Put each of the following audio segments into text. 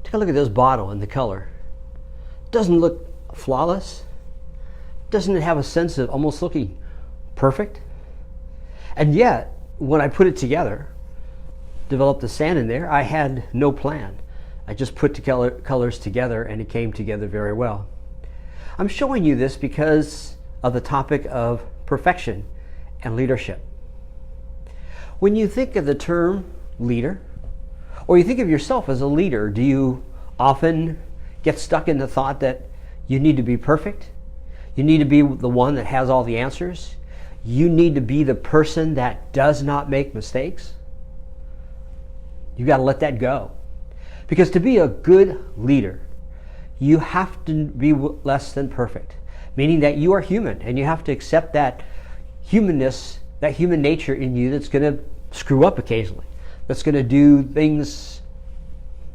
Take a look at this bottle and the color. Doesn't it look flawless? Doesn't it have a sense of almost looking perfect? And yet, when I put it together, developed the sand in there, I had no plan. I just put the colors together and it came together very well. I'm showing you this because of the topic of perfection and leadership. When you think of the term leader, or you think of yourself as a leader, do you often get stuck in the thought that you need to be perfect? You need to be the one that has all the answers? You need to be the person that does not make mistakes? You got to let that go. Because to be a good leader, you have to be less than perfect. Meaning that you are human and you have to accept that humanness, that human nature in you that's going to screw up occasionally. That's going to do things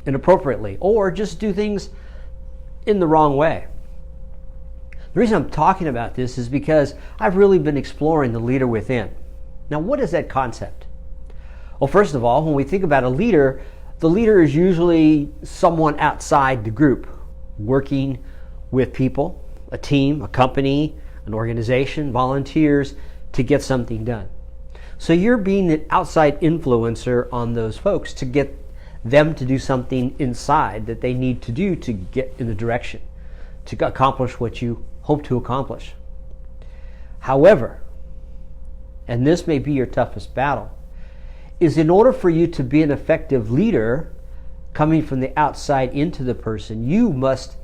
inappropriately or just do things in the wrong way. The reason I'm talking about this is because I've really been exploring the leader within. Now, what is that concept? Well, first of all, when we think about a leader, the leader is usually someone outside the group, working with people, a team, a company, an organization, volunteers to get something done. So you're being an outside influencer on those folks to get them to do something inside that they need to do to get in the direction, to accomplish what you hope to accomplish. However, and this may be your toughest battle, is in order for you to be an effective leader coming from the outside into the person, you must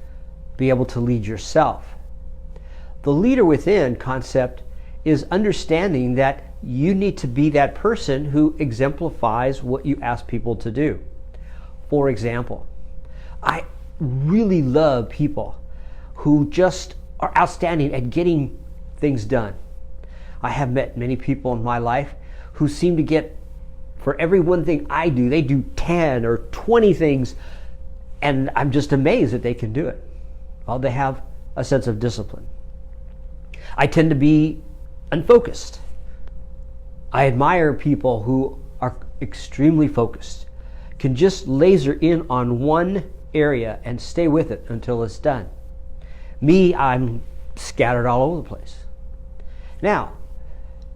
be able to lead yourself. The leader within concept is understanding that you need to be that person who exemplifies what you ask people to do. For example, I really love people who just are outstanding at getting things done. I have met many people in my life who seem to get, for every one thing I do, they do 10 or 20 things, and I'm just amazed that they can do it. Well, they have a sense of discipline. I tend to be unfocused. I admire people who are extremely focused, can just laser in on one area and stay with it until it's done. Me, I'm scattered all over the place. Now,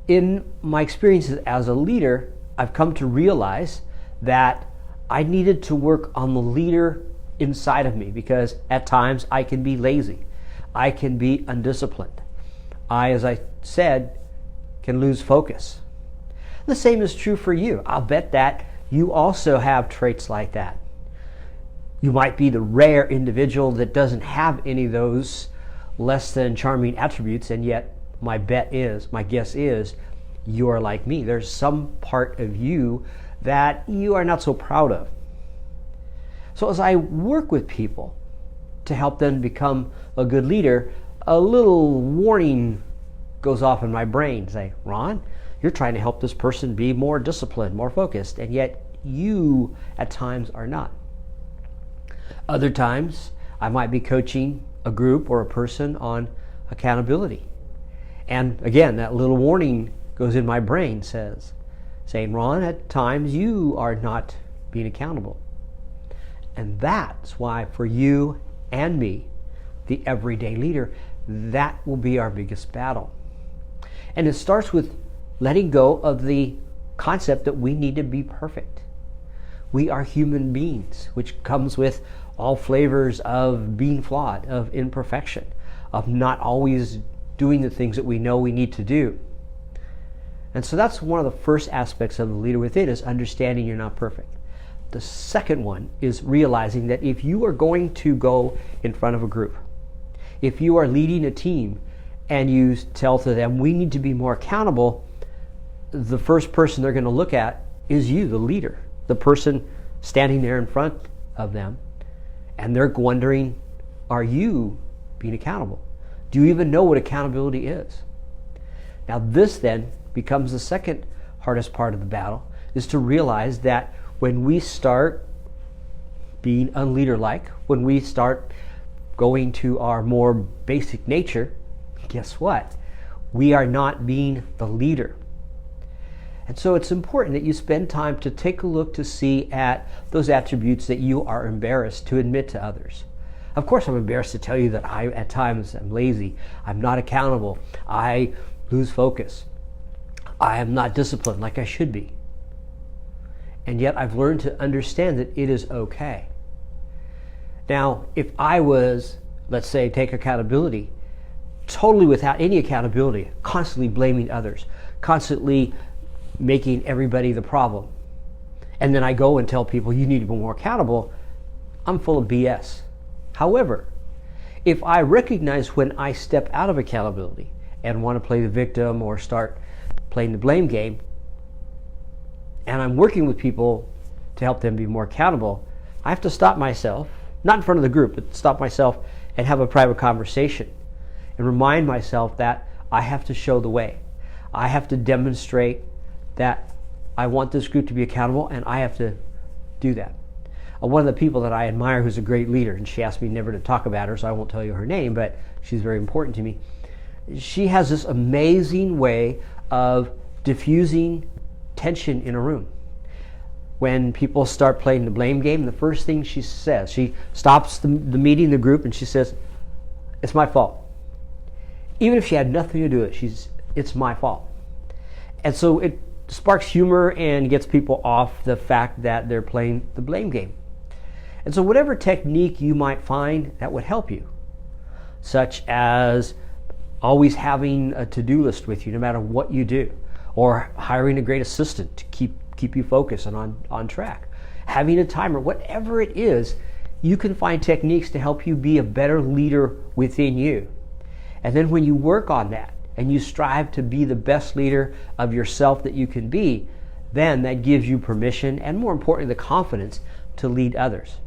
in my experiences as a leader, I've come to realize that I needed to work on the leader inside of me because at times I can be lazy. I can be undisciplined. I, as I said, can lose focus. The same is true for you. I'll bet that you also have traits like that. You might be the rare individual that doesn't have any of those less than charming attributes, and yet my guess is, you are like me. There's some part of you that you are not so proud of. So as I work with people to help them become a good leader, a little warning goes off in my brain. Say, Ron, you're trying to help this person be more disciplined, more focused, and yet you at times are not. Other times, I might be coaching a group or a person on accountability. And again, that little warning goes in my brain saying, Ron, at times you are not being accountable. And that's why for you and me, the everyday leader, that will be our biggest battle. And it starts with letting go of the concept that we need to be perfect. We are human beings, which comes with all flavors of being flawed, of imperfection, of not always doing the things that we know we need to do. And so that's one of the first aspects of the leader within, is understanding you're not perfect. The second one is realizing that if you are going to go in front of a group, if you are leading a team and you tell to them, we need to be more accountable, the first person they're going to look at is you, the leader, the person standing there in front of them. And they're wondering, are you being accountable? Do you even know what accountability is? Now this then becomes the second hardest part of the battle, is to realize that when we start being unleader-like, when we start going to our more basic nature, guess what? We are not being the leader. And so it's important that you spend time to take a look to see at those attributes that you are embarrassed to admit to others. Of course, I'm embarrassed to tell you that I, at times, am lazy. I'm not accountable. I lose focus. I am not disciplined like I should be. And yet I've learned to understand that it is okay. Now, if I was, let's say, take accountability, totally without any accountability, constantly blaming others, constantly making everybody the problem, and then I go and tell people you need to be more accountable, I'm full of BS. However, if I recognize when I step out of accountability and want to play the victim or start playing the blame game, and I'm working with people to help them be more accountable, I have to stop myself, not in front of the group, but stop myself and have a private conversation and remind myself that I have to show the way. I have to demonstrate that I want this group to be accountable, and I have to do that. One of the people that I admire who's a great leader, and she asked me never to talk about her, so I won't tell you her name, but she's very important to me. She has this amazing way of diffusing tension in a room. When people start playing the blame game, the first thing she says, she stops the meeting, the group, and she says, "It's my fault." Even if she had nothing to do with it, it's my fault. And so it sparks humor and gets people off the fact that they're playing the blame game. And so whatever technique you might find that would help you, such as always having a to-do list with you no matter what you do, or hiring a great assistant to keep you focused and on track, having a timer, whatever it is, you can find techniques to help you be a better leader within you. And then when you work on that and you strive to be the best leader of yourself that you can be, then that gives you permission and, more importantly, the confidence to lead others.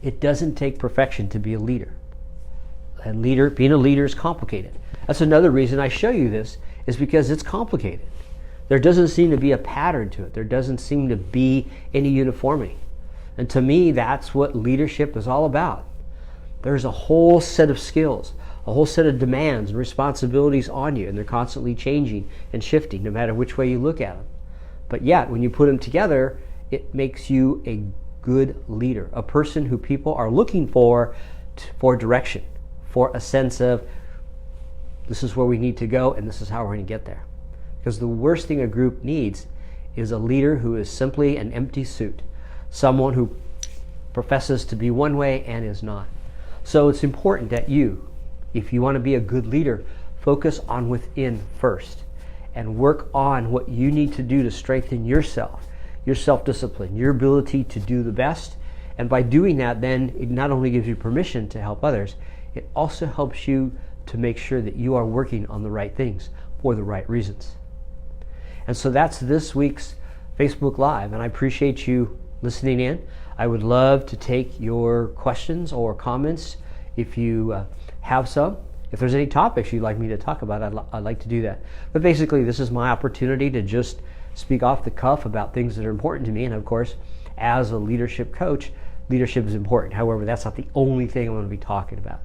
It doesn't take perfection to be a leader. And being a leader is complicated. That's another reason I show you this, is because it's complicated. There doesn't seem to be a pattern to it. There doesn't seem to be any uniformity. And to me, that's what leadership is all about. There's a whole set of skills, a whole set of demands and responsibilities on you, and they're constantly changing and shifting no matter which way you look at them. But yet, when you put them together, it makes you a good leader, a person who people are looking for direction, for a sense of this is where we need to go and this is how we're going to get there. Because the worst thing a group needs is a leader who is simply an empty suit, someone who professes to be one way and is not. So it's important that you, if you want to be a good leader, focus on within first and work on what you need to do to strengthen yourself, your self-discipline, your ability to do the best. And by doing that, then it not only gives you permission to help others, it also helps you to make sure that you are working on the right things for the right reasons. And so that's this week's Facebook Live, and I appreciate you listening in. I would love to take your questions or comments if you have some. If there's any topics you'd like me to talk about, I'd like to do that. But basically, this is my opportunity to just speak off the cuff about things that are important to me. And of course, as a leadership coach, leadership is important. However, that's not the only thing I'm going to be talking about.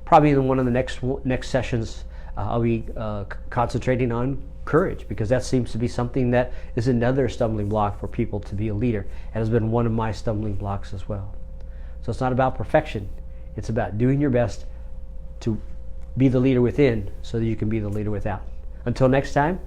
Probably in one of the next sessions, I'll be concentrating on courage, because that seems to be something that is another stumbling block for people to be a leader, and has been one of my stumbling blocks as well. So it's not about perfection. It's about doing your best to be the leader within so that you can be the leader without. Until next time,